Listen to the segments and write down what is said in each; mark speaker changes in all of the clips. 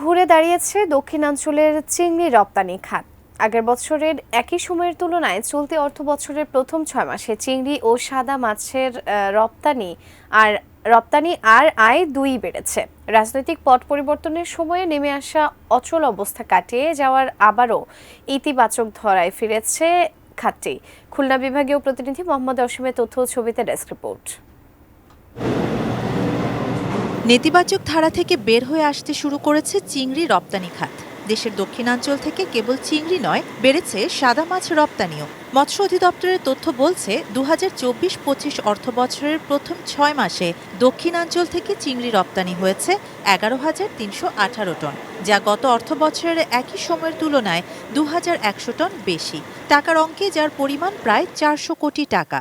Speaker 1: ঘুরে দাঁড়িয়েছে দক্ষিণাঞ্চলের চিংড়ি রপ্তানি খাত। আগের বছরের একই সময়ের তুলনায় চলতি অর্থবছরের প্রথম 6 মাসে চিংড়ি ও সাদা মাছের রপ্তানি আর আয় দুই বেড়েছে। রাজনৈতিক পট পরিবর্তনের সময়ে নেমে আসা অচল অবস্থা কাটিয়ে যাওয়ার আবারও ইতিবাচক ধারায় ফিরেছে খাতটি। খুলনা বিভাগীয় প্রতিনিধি মোহাম্মদ অসীমের তথ্য ও ছবিতে ডেস্ক রিপোর্ট।
Speaker 2: নেতিবাচক ধারা থেকে বের হয়ে আসতে শুরু করেছে চিংড়ি রপ্তানি খাত। দেশের দক্ষিণাঞ্চল থেকে কেবল চিংড়ি নয়, বেড়েছে সাদা মাছ রপ্তানিও। মৎস্য অধিদপ্তরের তথ্য বলছে 2024-25 অর্থবছরের প্রথম 6 মাসে দক্ষিণাঞ্চল থেকে চিংড়ি রপ্তানি হয়েছে 11,318 টন, যা গত অর্থবছরের একই সময়ের তুলনায় 2,100 টন বেশি। টাকার অঙ্কে যার পরিমাণ প্রায় 400 কোটি টাকা।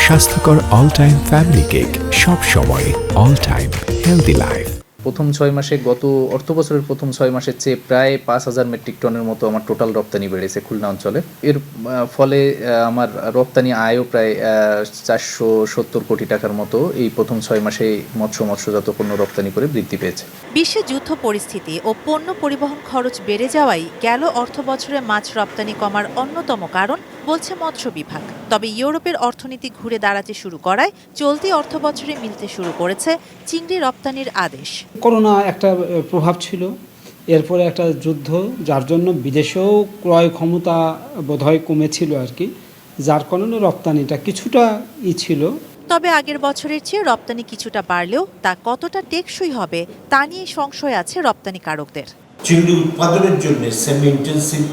Speaker 3: স্বাস্থ্যকর অল টাইম ফ্যামিলি কেক, সব সময় অল টাইম হেলদি লাইফ।
Speaker 4: প্রথম 6 মাসে গত অর্থবছরের প্রথম 6 মাসের চেয়ে প্রায় 5,000 মেট্রিক টনের মতো আমার টোটাল রপ্তানি বেড়েছে খুলনা অঞ্চলে। এর ফলে আমার রপ্তানি আয়ও প্রায় 470 কোটি টাকার মতো এই প্রথম 6 মাসে মৎস্যজাত পণ্য রপ্তানি করে বৃদ্ধি পেয়েছে।
Speaker 2: বিশ্বে যুদ্ধ পরিস্থিতি ও পণ্য পরিবহন খরচ বেড়ে যাওয়াই গেল অর্থবছরে মাছ রপ্তানি কমার অন্যতম কারণ বলছে মৎস্য বিভাগ। তবে ইউরোপের অর্থনীতি ঘুরে দাঁড়াতে শুরু করায় চলতি অর্থবছরে মিলতে শুরু করেছে চিংড়ি রপ্তানির আদেশ।
Speaker 5: করোনা একটা প্রভাব ছিল, এরপরে একটা যুদ্ধ, যার জন্য বিদেশেও ক্রয় ক্ষমতা বোধহয় কমেছিল আর কি, যার কারণে রপ্তানিটা কিছুটা ছিল।
Speaker 2: তবে আগের বছরের চেয়ে রপ্তানি কিছুটা বাড়লেও তা কতটা টেকসই হবে তা নিয়ে সংশয় আছে রপ্তানিকারকদের।
Speaker 6: চিংড়ি উৎপাদনের জন্য সেমি ইন্টেন্সিভ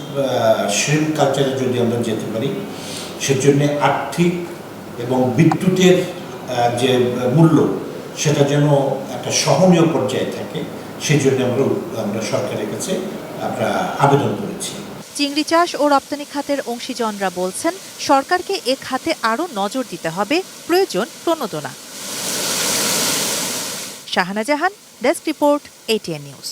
Speaker 6: শ্রিম্প কালচারে যদি আমরা যেতে পারি, সেজন্য আর্থিক এবং বিদ্যুতের যে মূল্য সেটা যেন একটা সহনীয় পর্যায়ে থাকে, সেই জন্য আমরা সরকারের কাছে আমরা আবেদন করেছি।
Speaker 2: চিংড়ি চাষ ও রপ্তানি খাতের অংশীজনরা বলছেন সরকারকে এ খাতে আরও নজর দিতে হবে, প্রয়োজন প্রণোদনা। শাহানা জাহান, ডেস্ক রিপোর্ট, ATN নিউজ।